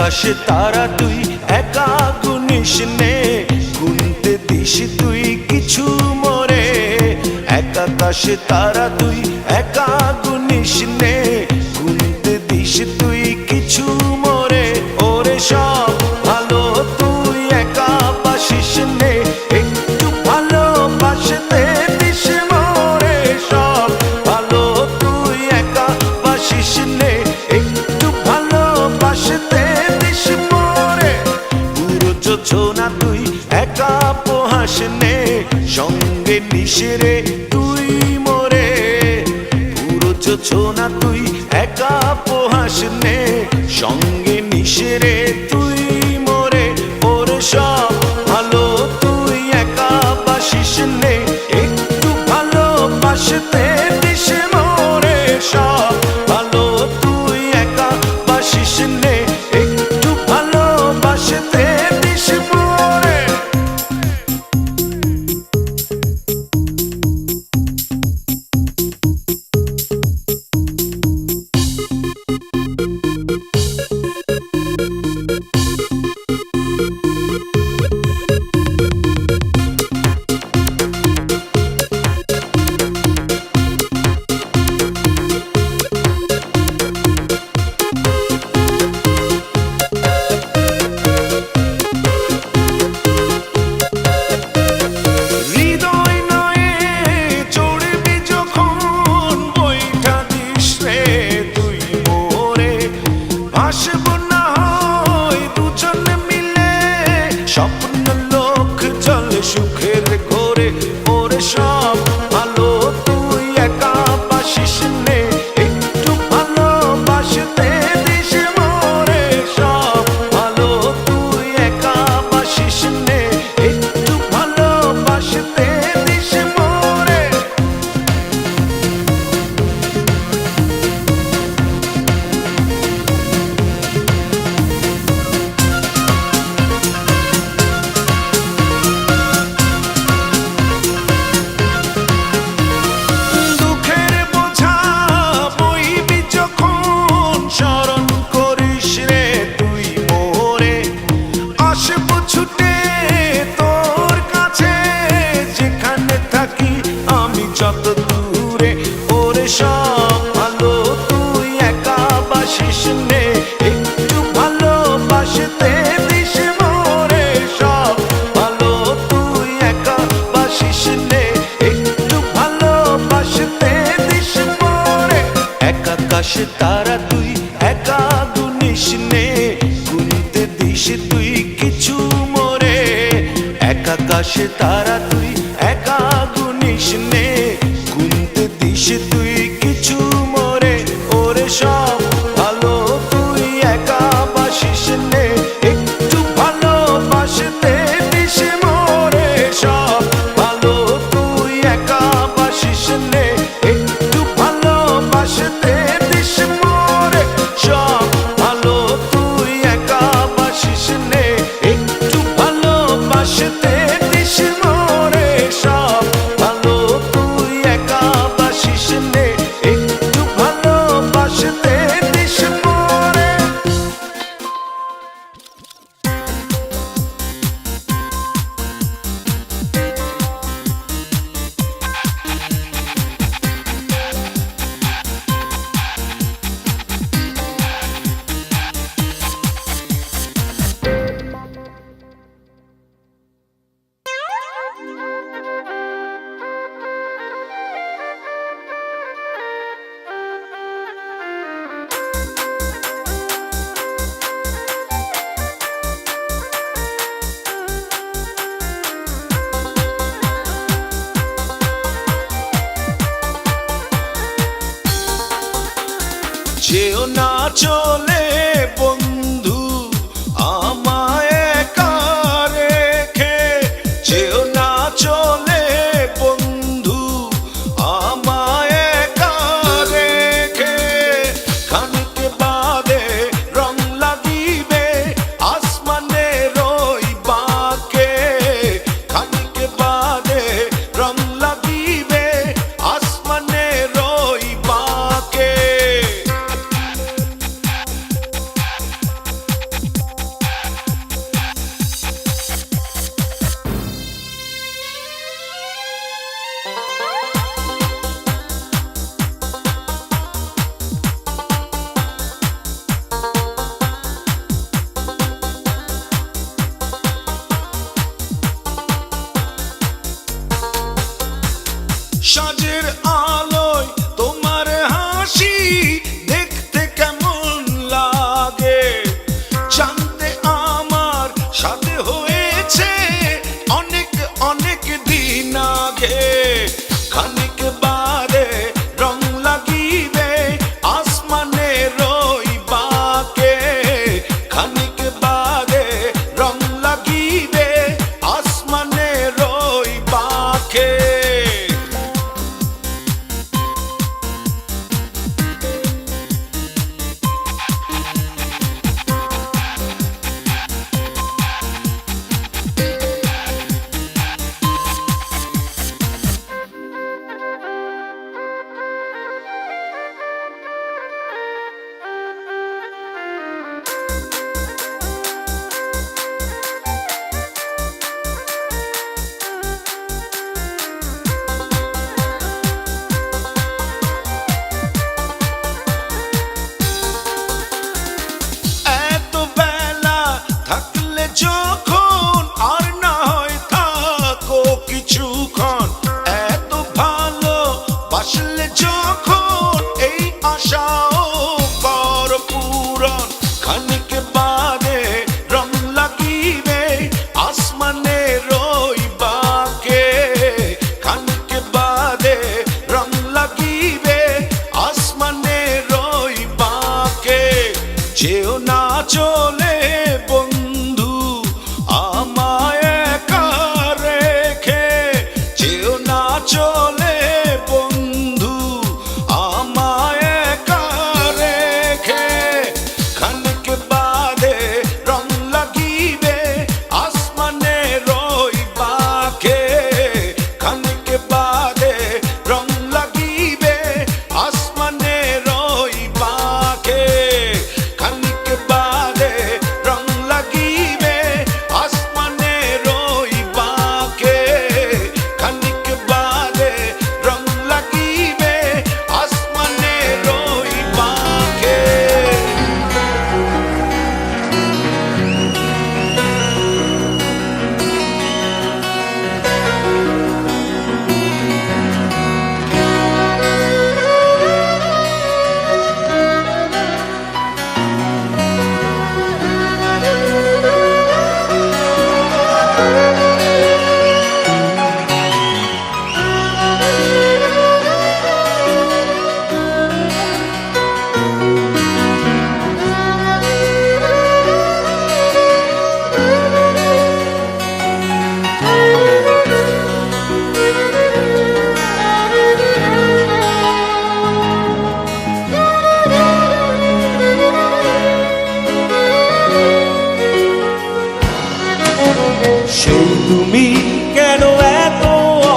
আকাশে তারা তুই একা গুনিস নে, গুনতে দিস তুই কিছু মোরে। এক আকাশে তারা তুই একা গুনিস নে, গুনতে দিস তুই কিছু মোরে। ওরে সব ভালো তুই একা বাসিস নে, একটু ভালোবাসতে দিস মোরে। সব ভালো তুই একা বাসিস নে, একটু ভালোবাসতে দিস মোরে। পুরো যোজনা তুই একা পোহাস নে, সঙ্গে নিশরে তুই মোরে। পুরো যোজনা তুই একা পোহাস নে, সঙ্গে নিশরে তুই মোরে। ওরে সব ভালো তুই একা বাসিস নে, একটু ভালোবাসতে দিস মোরে। সব ভালো তুই একা বাসিস নে, একটু ভালোবাসতে দিস মোরে। স্বপ্ন লোক চলে সুখের ঘোরে। ওরে সব ভালো তুই একা বাসিস নে, একটু ভালোবাসতে দিস মোরে। সব ভালো তুই একা বাসিস নে, একটু ভালোবাসতে দিস মোরে। যত দূরে ওরে সব ভালো তুই একা বাসিস নে, একটু ভালোবাসতে দিস মোরে। সব ভালো তুই একা বাসিস নে, একটু ভালোবাসতে দিস মোরে। এক আকাশে তারা তুই একা গুনিস নে, গুনতে দিস তুই কিছু মোরে। এক আকাশে তারা তুই একা গুনিস নে, গুনতে দিস তুই কিছু মোরে। ওরে সব ভালো তুই একা বাসিস নে, একটু ভালোবাসতে দিস মোরে। সব ভালো তুই একা বাসিস নে, একটু ভালোবাসতে দিস মোরে। সব ভালো তুই একা বাসিস নে, একটু ভালোবাসতে দিস মোরে। থাকলে যখন আর না হয় থাকো কিছুক্ষণ, এত ভালো বাসলে যখন এই আশাও কর পূরণ। খানিক বাদে রং লাগিবে আসমানের ওই বাঁকে, খানিক বাদে রং লাগিবে আসমানের ওই বাঁকে। যেও না চলে বন্ধু আমায় একা রেখে, যেও না চলে বন্ধু আমায় একা রেখে। খানিক বাদে রং লাগিবে আসমানের ওই বাঁকে, খানিক বাদে রং লাগিবে আসমানের ওই বাঁকে, খানিক বাদে রং লাগিবে আসমানের ওই বাঁকে, খানিক বাদে রং লাগিবে আসমানের ওই বাঁকে। সেই তুমি কেন এত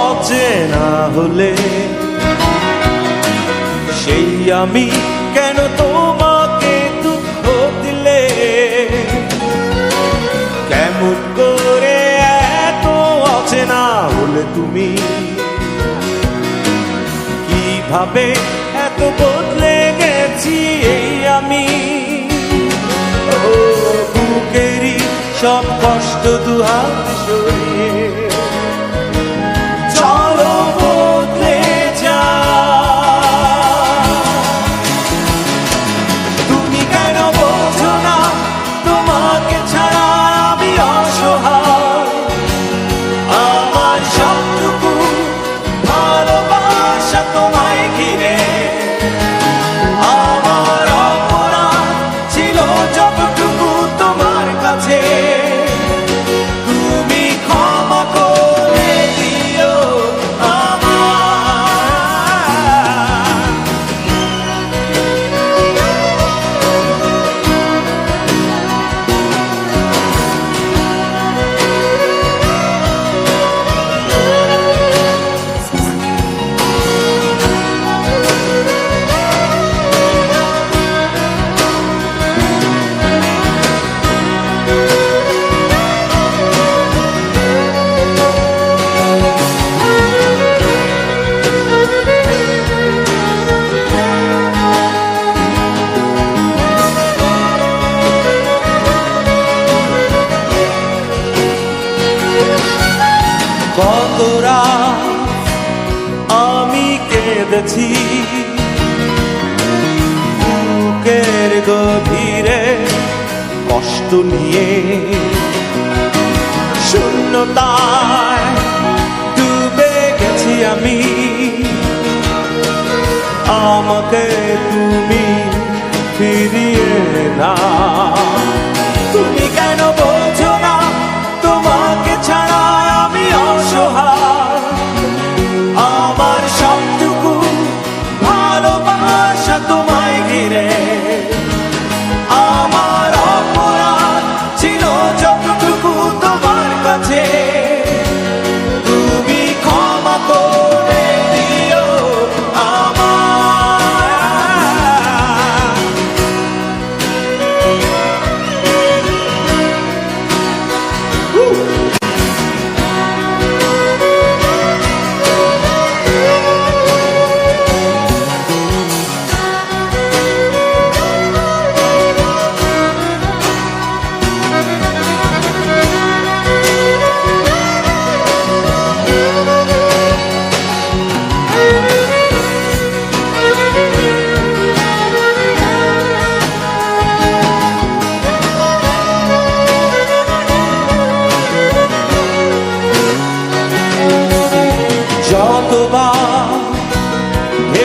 অচেনা হলে, সেই আমি কেন তোমাকে দুঃখ দিলে, কেমন করে এত অচেনা হলে তুমি, কিভাবে এত বদলে গেছি এই আমি। ও বুকেরই সব কষ্ট দুহাত সরিয়ে চলো বদলে যা। তুমি কেন বোঝো না তোমাকে ছাড়া আমি অসহায়, আমার সবটুকু ভালোবাসা তোমায় ঘিরে। আমার অপরাধ ছিল যতটুকু তোমার কাছে, তুমি ক্ষমা করে দিও আমায়। কত রাত আমি কেঁদেছি বুকের গভীরে কষ্ট নিয়ে, শূন্যতায় ডুবে গেছি আমি। আমাকে তুমি ফিরিয়ে না, তুমি কেন বোঝো না তোমাকে ছাড়া আমি অসহায়। আমার সবটুকু ভালোবাসা তোমায় ঘিরে, আমার অপরাধ ছিল যতটুকু তোমার কাছে, তুমি ক্ষমা করে দিও আমায়।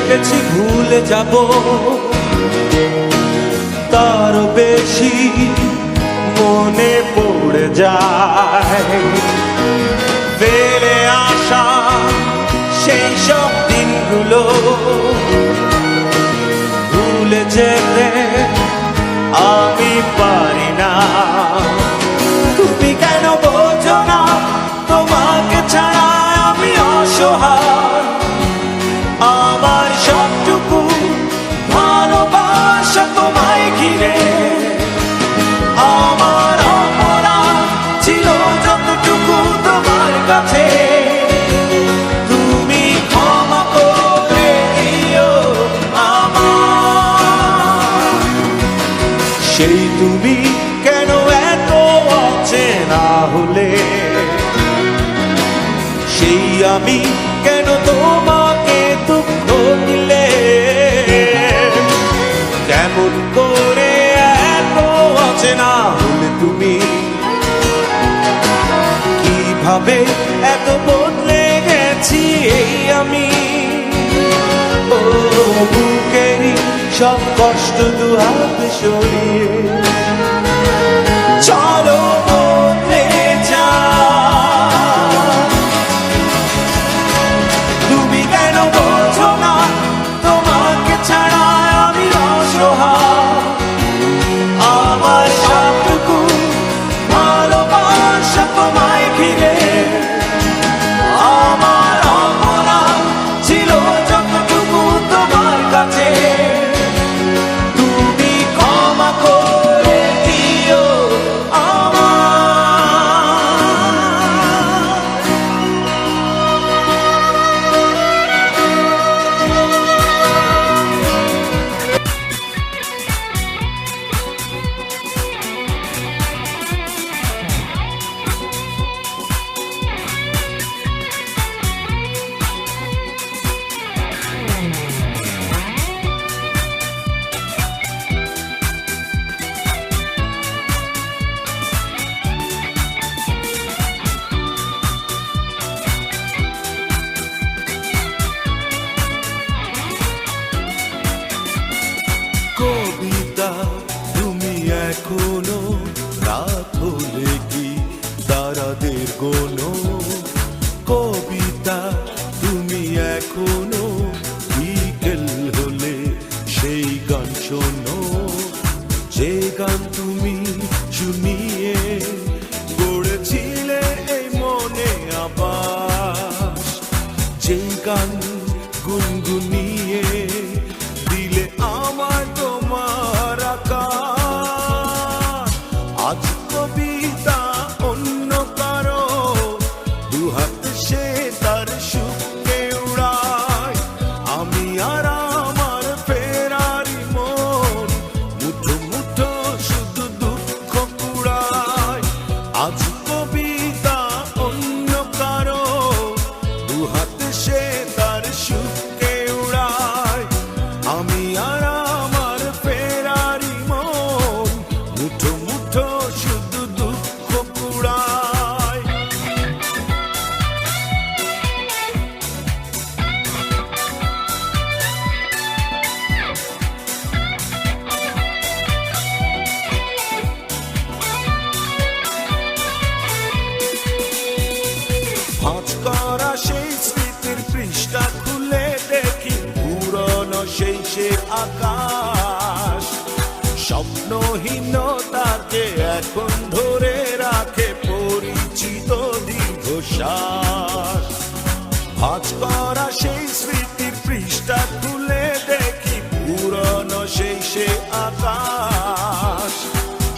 ভেবেছি ভুলে যাব, তারও বেশি মনে পড়ে যায় ফেলে আসা সেই সব দিনগুলো ভুলে যেতে আমি পারি না। তুমি কেন বোঝো না তোমাকে ছাড়া আমি অসহায়, আমার সবটুকু ভালোবাসা তোমায় ঘিরে, আমার অপরাধ ছিল যতটুকু তোমার কাছে, তুমি ক্ষমা করে দিও আমার। সেই তুমি কেন এত অচেনা হলে, সেই আমি কেন তোমাকে দুঃখ দিলে, কেমন করে এত অচেনা হলে তুমি, কিভাবে এত বদলে গেছি এই আমি। ও বুকেরই সব কষ্ট দুহাত সরিয়ে চলো বদলে যা। তুমি কেন বোঝো না তোমাকে ছাড়া আমি অসহায়, আমার সবটুকু ভালোবাসা তোমায় ঘিরে, আমার অপরাধ ছিল যতটুকু তোমার কাছে, তুমি ক্ষমা করে দিও কবিতা তুমি এখনো রাত হলে কি তারাদের গোনো, কবিতা তুমি এখনো বিকেল হলে সেই গান শোনো, যে গান তুমি শুনিয়ে গড়েছিলে এই মনে আবাস, যে গান গুনগুনিয়ে দিলে আমার তোমার আকাশ। আজ কবিতা অন্য কারো দুহাত সে তার সুখকে উড়ায়, আমি আর আমার ফেরারি মন মুঠো মুঠো শুধু দুঃখ কুড়ায়। আজ কবিতা অন্য কারো দুহাত সে তার সুখকে উড়ায়, আমি আর আমার ফেরারি মন মুঠো মুঠো শুধু দুঃখ কুড়ায়। ভাঁজ করা সেই স্মৃতির পৃষ্ঠা খুলে দেখি পুরনো সেই সে আকাশ, স্বপ্নহীনতাকে এখন ধরে রাখে পরিচিত দীর্ঘশ্বাস। ভাঁজ করা সেই স্মৃতির পৃষ্ঠা খুলে দেখি পুরনো সেই সে আকাশ,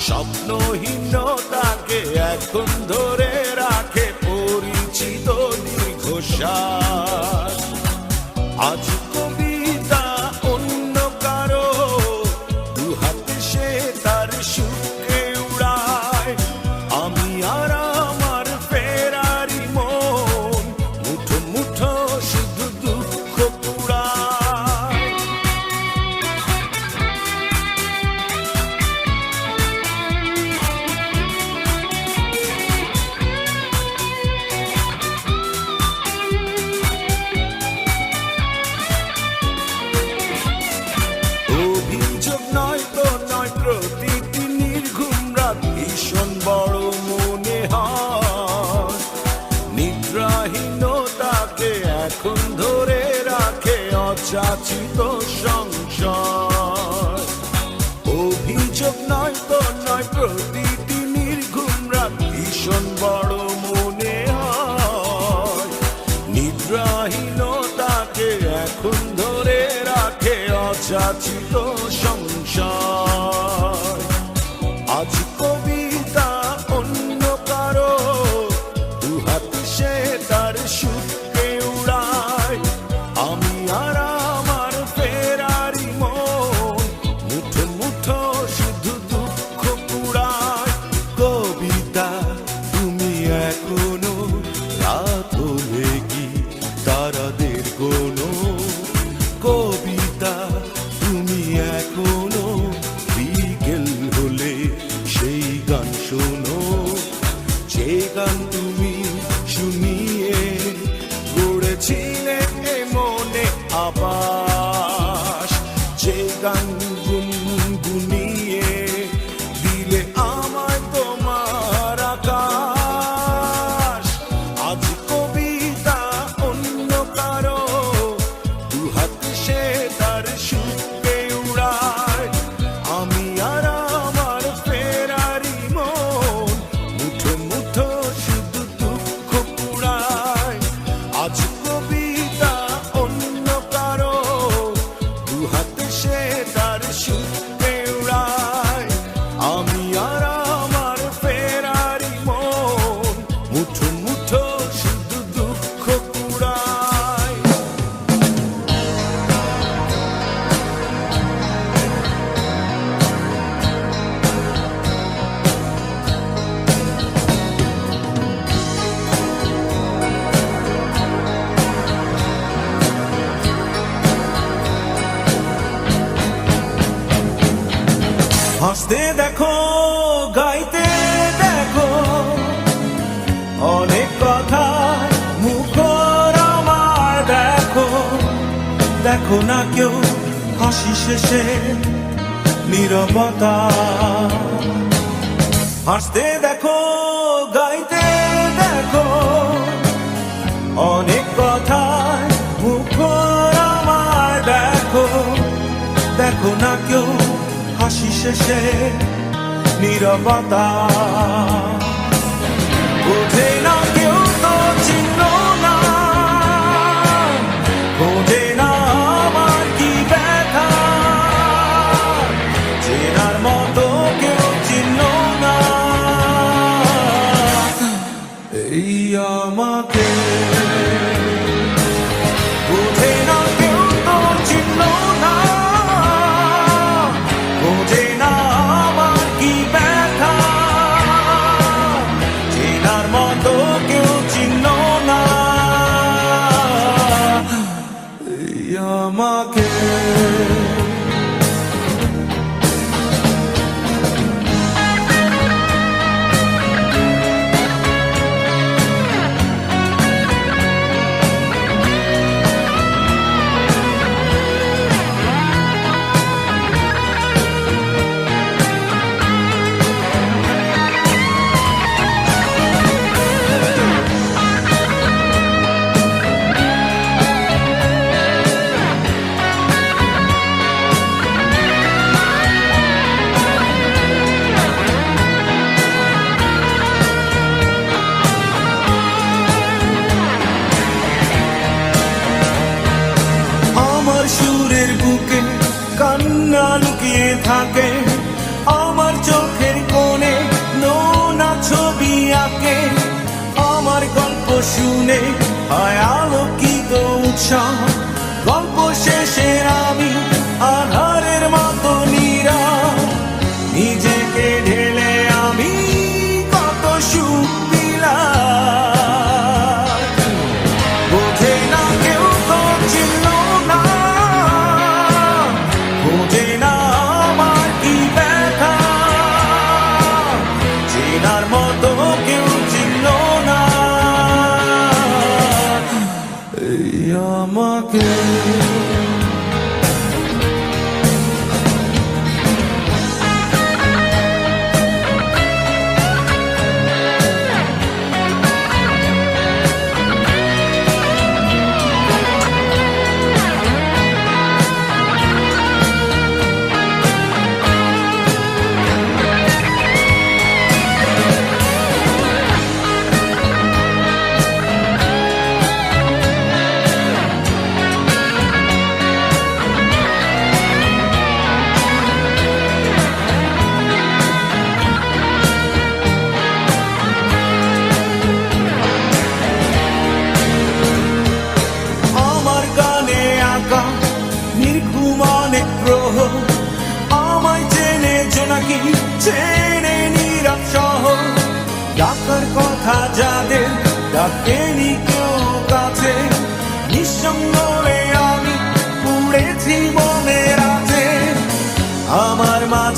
স্বপ্নহীনতাকে এখন ধরে রাখে পরিচিত দীর্ঘশ্বাস। আজ কবিতা অন্য কারো দুহাতে সে তার সুখকে উড়ায়, আমি আর আমার ফেরারি মন মুঠো মুঠো শুধু দুঃখ কুড়ায়। অযাচিত সংসার। অভিযোগ নয় তো নয়, প্রতিটি নির্ঘুম রাত ভীষণ বড় মনে হয়। নিদ্রাহীনতাকে এখন ধরে রাখে অযাচিত সংসার। আজ কবিতা অন্য কারো, দুহাত সে তার সুখকে উড়ায়। আমি আর আমার ফেরারি মন, মুঠো মুঠো শুধু দুঃখ কুড়ায়। কবিতা তুমি এখনো রাত হলে কি তারাদের কোনো? কবিতা তুমি এখনো বিকেল হলে সেই গান শোনো, যে গান তুমি শুনিয়ে গড়েছিলে এ মনে আবাস, যে গান গুনগুনিয়ে দিলে আমায় তোমার আকাশ। আজ কবিতা অন্য কারো, দুহাত সে তার সুখকে উড়ায়। আমি আর আমার ফেরারি মন, মুঠো মুঠো শুধু দুঃখ কুড়ায়। আজ কবিতা অন্য কারো, দুহাত সে তার সুখকে উড়ায়। আমি আর আমার ফেরারি মন, মুঠো মুঠো শুধু দুঃখ কুড়ায়। হাসতে দেখো, গাইতে দেখো, অনেক কথা মুখর আমার দেখো। দেখো না কেউ হাসি শেষে নীরবতা। হাসতে দেখো, গাইতে দেখো, অনেক কথা মুখর আমার দেখো। দেখো না কেউ হাসি শেষে নীরবতা। বোঝে না কেউ তো চিহ্ন না, বোঝে না আমার কি ব্যথা। চেনার মতো কেউ চিহ্ন না এই আমাকে। বোঝে না কেউ তো চিহ্ন না, বোঝে না আমার কি ব্যথা। চেনার মতো কেউ চিহ্ন না এই আমাকে। সুরের বুকে কান্না লুকিয়ে থাকে, আমার চোখের কোণে নোনা ছবি আঁকে। আমার গল্প শুনে হয় আলোকিত উৎসাহ, গল্প শেষের আমি আধারের মতো নীরব। নিজেকে ঢেলে আমি কত সুখ পেলাম। বোঝে না কেউ তো চিহ্ন না, বোঝে না আমার কি ব্যথা। চেনার মতো কেউ চিহ্ন না এই আমাকে।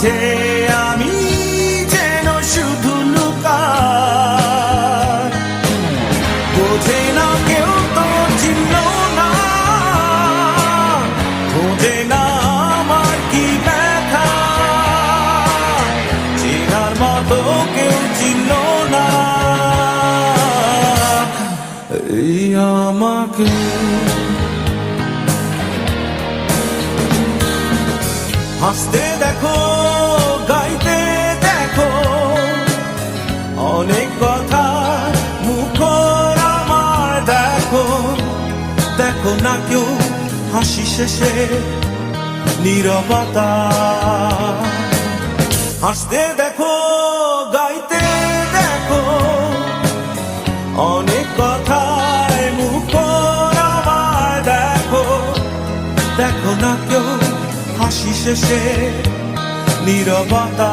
মাঝে আমি যেন শুধু লুকাই, বোঝে না কেউ তো চিনল না, বোঝে না আমার কি ব্যথা, চেনার মতো কেউ চিনল না এই আমাকে। হাসতে দেখো, গাইতে দেখো, অনেক কথা মুখর আমার দেখো, দেখো না কেউ হাসি শেষে নীরবতা। হাসতে দেখো, গাইতে দেখো, অনেক কথায় মুখর আমার দেখো, দেখো না কেউ হাসি শেষে নীরবতা।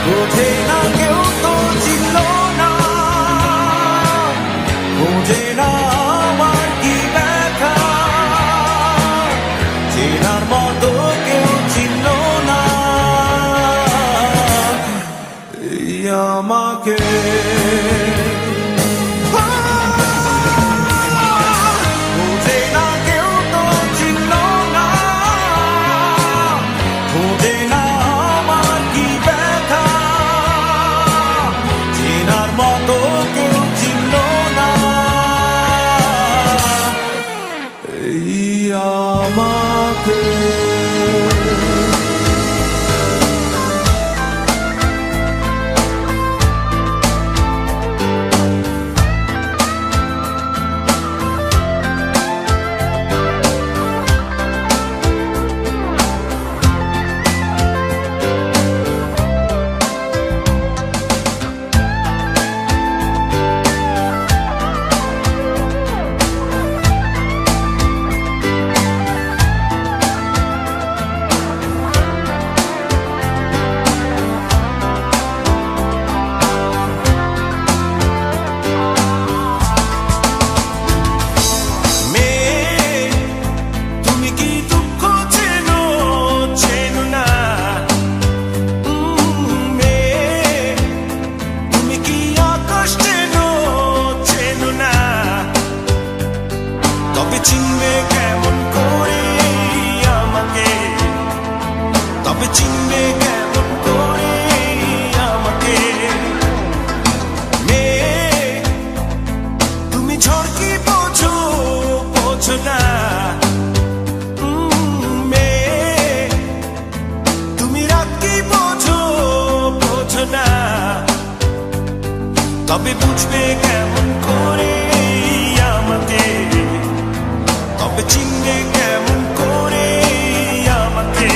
বোঝে না কেউ তো চিনল না, বোঝে না আমার কি ব্যথা, চেনার মতো কেউ চিনল না এই আমাকে। চিনবে কেমন করে আমাকে, তবে চিনবে কেমন করে আমাকে। মেয়ে তুমি ঝড় কি বোঝো, বোঝো না। মেয়ে তুমি রাত কি বোঝো, বোঝো না। তবে বুঝবে কেমন করে আমাকে, তবে চিনবে কেমন করে আমাকে।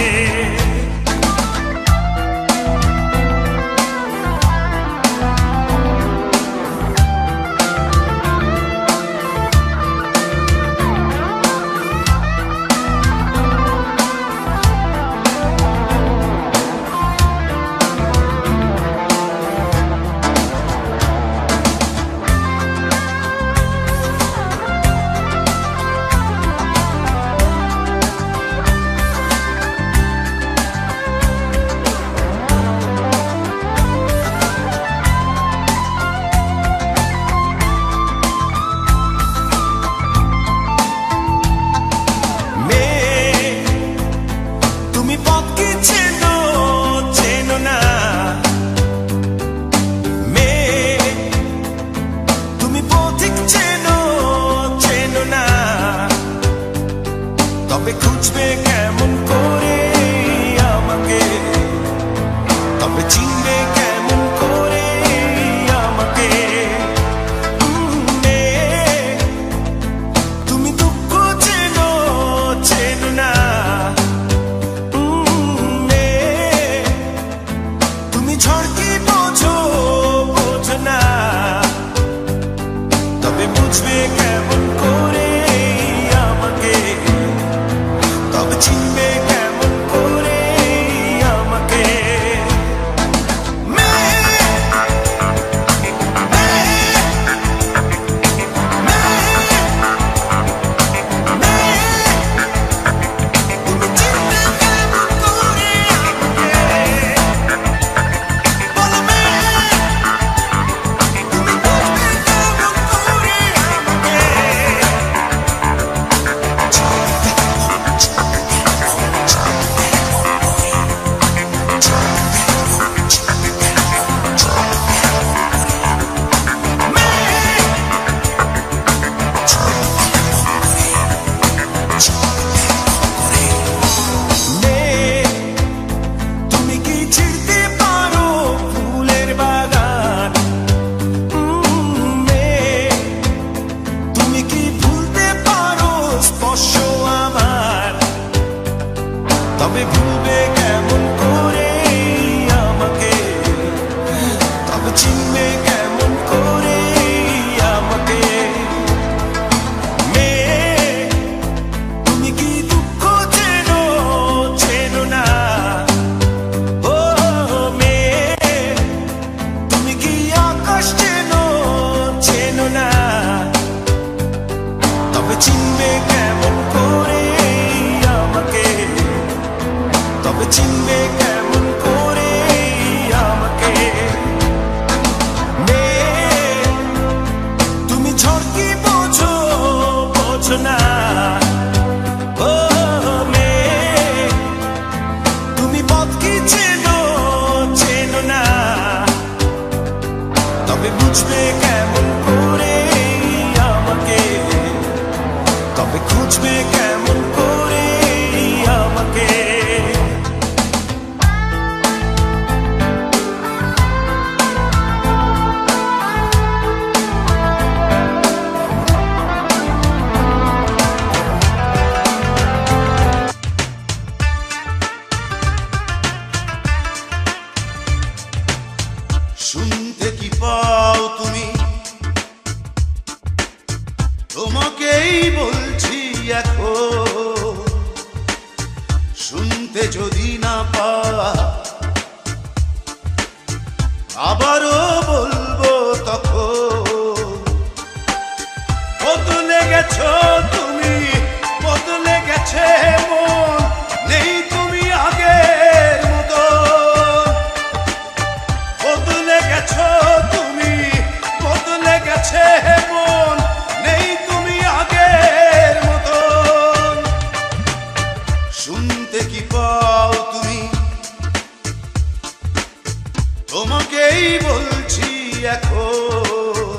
তোমাকেই বলছি এখন,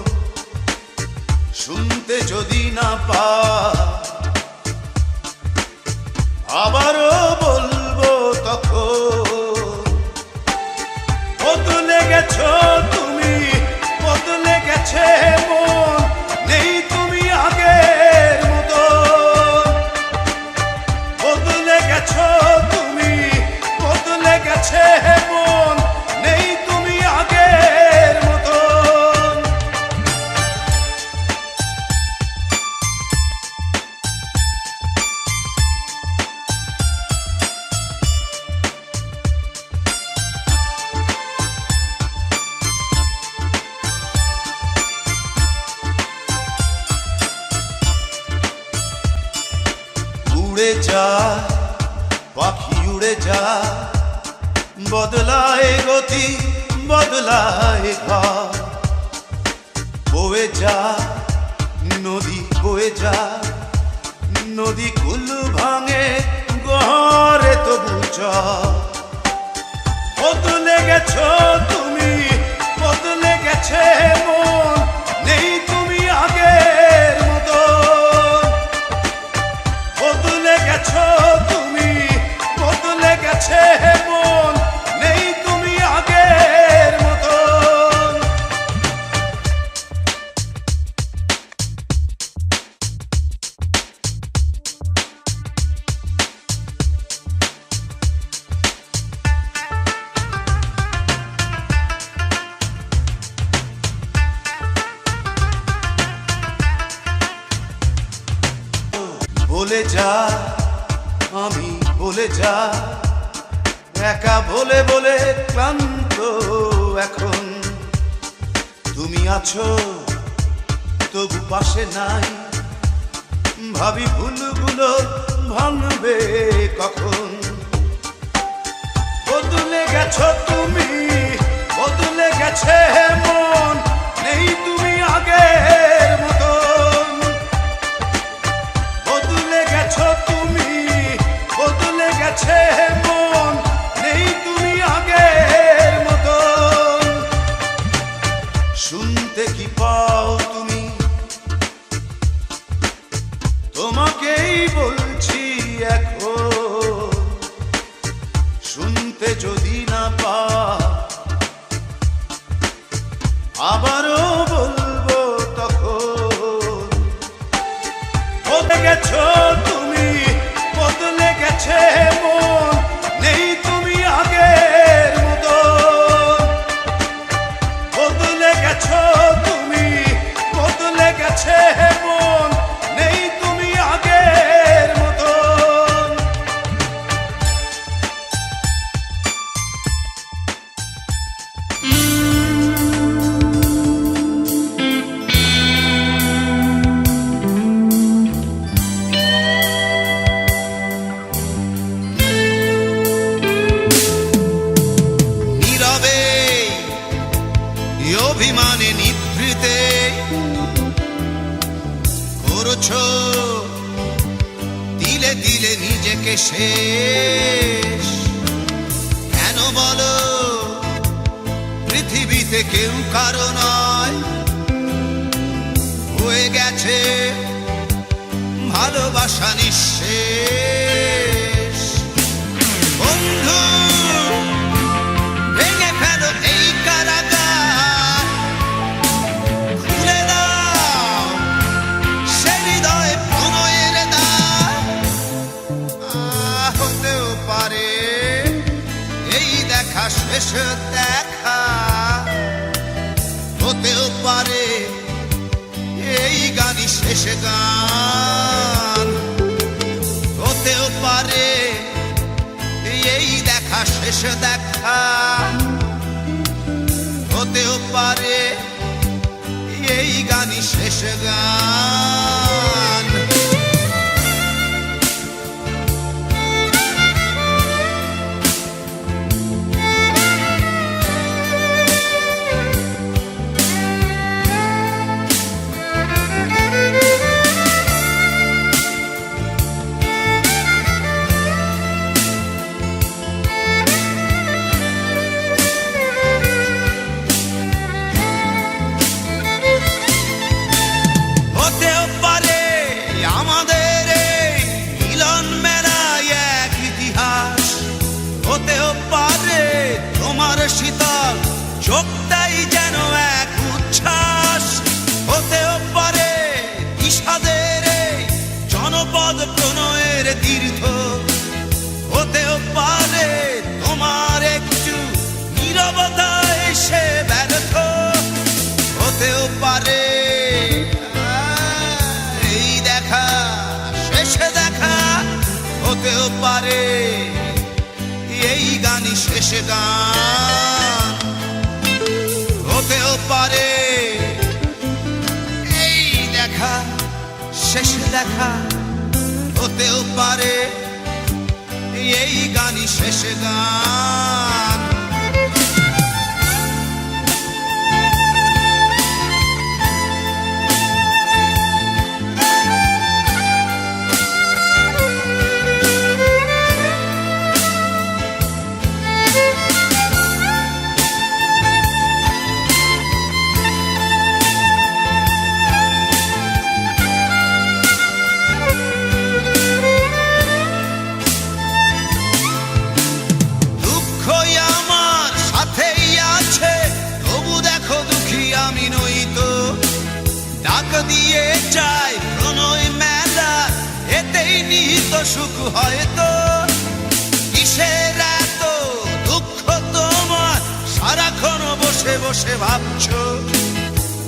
শুনতে যদি না পা আবারও বলবো তখন। বদলে গেছো তুমি, বদলে গেছে মন, নেই তুমি আগের মতো। বদলে গেছো তুমি, বদলে গেছে মন, নেই তুমি আগের মতো। উড়ে যা পাখি উড়ে যা, বদলায় গতি বদলায় ঘর। বয়ে যা নদী বয়ে যা, নদী কুল ভাঙে গহরে তবু চর। বদলে গেছো তুমি, বদলে গেছে মন, নেই তুমি আগের মতো। বদলে গেছো তুমি, বদলে গেছে মন, নেই তুমি আগের মতো। বলে যা আমি বলে যা, একা বলে বলে ক্লান্ত এখন। তুমি আছো তবু পাশে নাই, ভাবি ভুলগুলো ভাঙবে কখন। বদলে গেছো তুমি, বদলে গেছে মন, নেই তুমি আগের মতন। বদলে গেছো তুমি, বদলে গেছে মন, নেই তুমি আগের মতন। শুনতে কি পাও তুমি, তোমাকেই বলছি এখন, শুনতে যদি না পা আবারও বলবো তখন। বদলে গেছো তুমি, বদলে গেছে মন, নেই তুমি আগের মতো। বদলে গেছো তুমি, বদলে গেছে মন, নেই তুমি আগের মতো। নীরবে অভিমানে নিভৃতে করছো দিলে দিলে নিজেকে শেষ। কেন বলো পৃথিবীতে কেউ কারো নয়, হয়ে গেছে ভালোবাসা নিঃশেষ। বন্ধু ভেঙে ফেলো এই কারাগার, খুলে দাও সে হৃদয়ে প্রণয়ের দ্বার। হতেও পারে এই দেখা শেষ দেখা, হতেও পারে এই গানই শেষ গান। হতেও পারে এই দেখা শেষ দেখা, হতেও পারে এই গানই শেষ গান। তোমার শীতল চোখটাই যেন এক উচ্ছ্বাস। হতেও পারে বিষাদের এই জনপদ প্রণয়ের তীর্থ, হতেও পারে তোমার একটু নীরবতা এসে ব্যর্থ, হতেও পারে এই দেখা শেষে দেখা, হতেও পারে এই গানই শেষ গান, হতেও পারে এই দেখা শেষ দেখা, হতেও পারে এই গানই শেষ গান। আমি নই তো ডাক দিয়ে যাই প্রণয় মেলা, এতেই নিহিত সুখ হয়তো। কিসের এত দুঃখ তোমার সারাক্ষণ বসে বসে ভাবছো?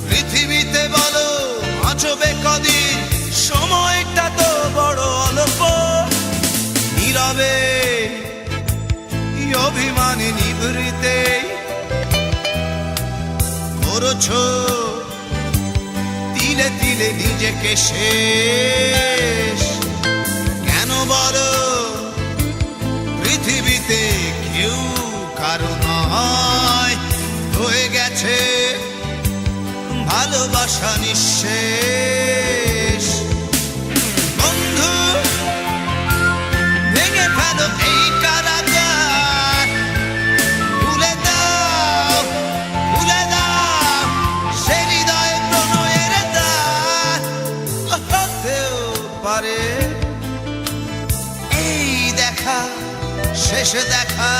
পৃথিবীতে বলো বাঁচবে কদিন, সময়টা তো বড় অল্প। নীরবে অভিমানে নিভৃতে করছো তিলে তিলে নিজেকে শেষ। কেন বলো পৃথিবীতে কেউ কারো নয়, হয়ে গেছে ভালোবাসা নিঃশেষ। বন্ধু ভেঙে ফেলো এই কারাগার, ভুলে দাও ভুলে দাও সে হৃদয় প্রণয়ের দ্বার। হতেও পারে এই দেখা শেষ দেখা,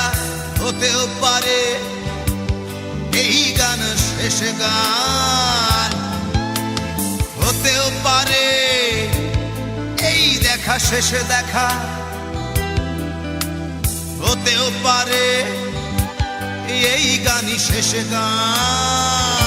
হতেও পারে এই গান শেষ গান, হতেও পারে এই দেখা শেষ দেখা, হতেও পারে এই গানই শেষ গান।